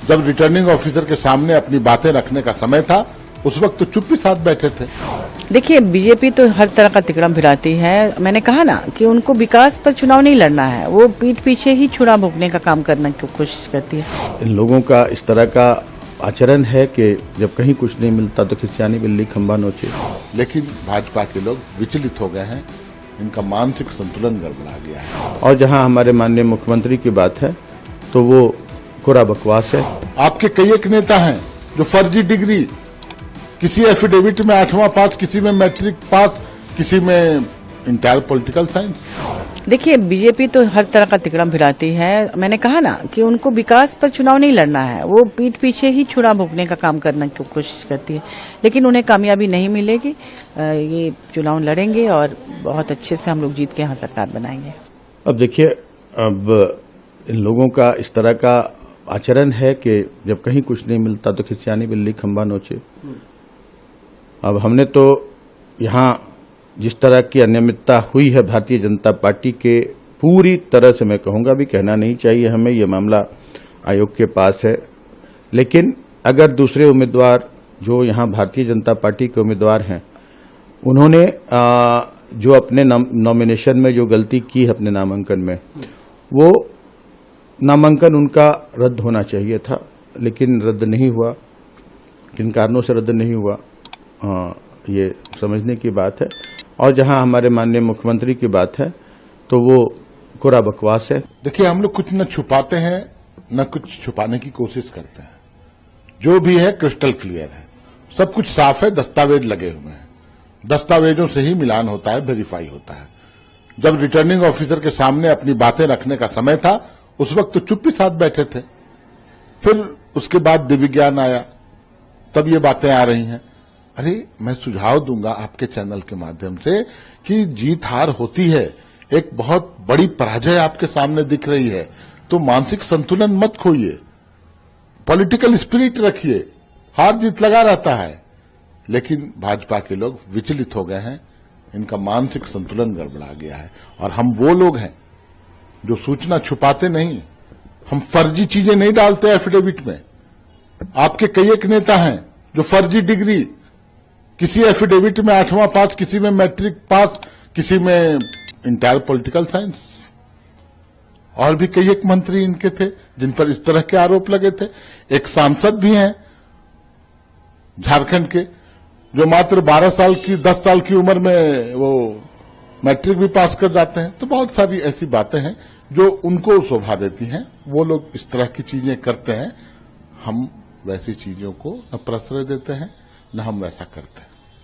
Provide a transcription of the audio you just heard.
जब returning officer के सामने अपनी बातें रखने का समय था उस वक्त तो चुप्पी साथ बैठे थे। देखिए, बीजेपी तो हर तरह का तिकड़म भिड़ाती है। मैंने कहा ना कि उनको विकास पर चुनाव नहीं लड़ना है, वो पीठ पीछे ही छुरा भोगने का काम करने की कोशिश करती है। इन लोगों का इस तरह का आचरण है कि जब कहीं कुछ नहीं मिलता तो खिसियानी बिल्ली खंबा नोचे। लेकिन भाजपा के लोग विचलित हो गए हैं, इनका मानसिक संतुलन गड़बड़ा गया है। और जहां हमारे माननीय मुख्यमंत्री की बात है तो वो कोरा बकवास है। आपके कई एक नेता हैं जो फर्जी डिग्री, किसी एफिडेविट में 8वां पास, किसी में मैट्रिक पास, किसी में इंटर पॉलिटिकल साइंस। देखिए, बीजेपी तो हर तरह का तिकड़म भिड़ाती है। मैंने कहा ना कि उनको विकास पर चुनाव नहीं लड़ना है, वो पीठ पीछे ही छुरा भोगने का काम करने की कोशिश करती है। लेकिन उन्हें कामयाबी नहीं मिलेगी। ये चुनाव लड़ेंगे और बहुत अच्छे से हम लोग जीत के यहाँ सरकार बनाएंगे। अब देखिए, अब इन लोगों का इस तरह का आचरण है कि जब कहीं कुछ नहीं मिलता तो खिसियानी बिल्ली खंबा नोचे। अब हमने तो यहाँ जिस तरह की अनियमितता हुई है भारतीय जनता पार्टी के, पूरी तरह से मैं कहूंगा भी कहना नहीं चाहिए हमें, ये मामला आयोग के पास है। लेकिन अगर दूसरे उम्मीदवार जो यहाँ भारतीय जनता पार्टी के उम्मीदवार हैं, उन्होंने जो अपने नॉमिनेशन में जो गलती की है अपने नामांकन में, वो नामांकन उनका रद्द होना चाहिए था, लेकिन रद्द नहीं हुआ। किन कारणों से रद्द नहीं हुआ ये समझने की बात है। और जहां हमारे माननीय मुख्यमंत्री की बात है तो वो कोरा बकवास है। देखिए, हम लोग कुछ न छुपाते हैं न कुछ छुपाने की कोशिश करते हैं। जो भी है क्रिस्टल क्लियर है, सब कुछ साफ है, दस्तावेज लगे हुए हैं। दस्तावेजों से ही मिलान होता है, वेरीफाई होता है। जब रिटर्निंग ऑफिसर के सामने अपनी बातें रखने का समय था उस वक्त तो चुप्पी साथ बैठे थे। फिर उसके बाद दिव्य ज्ञान आया, तब ये बातें आ रही हैं। अरे, मैं सुझाव दूंगा आपके चैनल के माध्यम से कि जीत हार होती है, एक बहुत बड़ी पराजय आपके सामने दिख रही है, तो मानसिक संतुलन मत खोइए, पॉलिटिकल स्पिरिट रखिए। हार जीत लगा रहता है। लेकिन भाजपा के लोग विचलित हो गए हैं, इनका मानसिक संतुलन गड़बड़ा गया है। और हम वो लोग हैं जो सूचना छुपाते नहीं, हम फर्जी चीजें नहीं डालते एफिडेविट में। आपके कई एक नेता हैं जो फर्जी डिग्री, किसी एफिडेविट में 8वां पास, किसी में मैट्रिक पास, किसी में इंटर पॉलिटिकल साइंस। और भी कई एक मंत्री इनके थे जिन पर इस तरह के आरोप लगे थे। एक सांसद भी हैं झारखंड के जो मात्र 12 साल की 10 साल की उम्र में वो मैट्रिक भी पास कर जाते हैं। तो बहुत सारी ऐसी बातें हैं जो उनको शोभा देती हैं। वो लोग इस तरह की चीजें करते हैं। हम वैसी चीजों को न प्रश्रय देते हैं न हम वैसा करते हैं।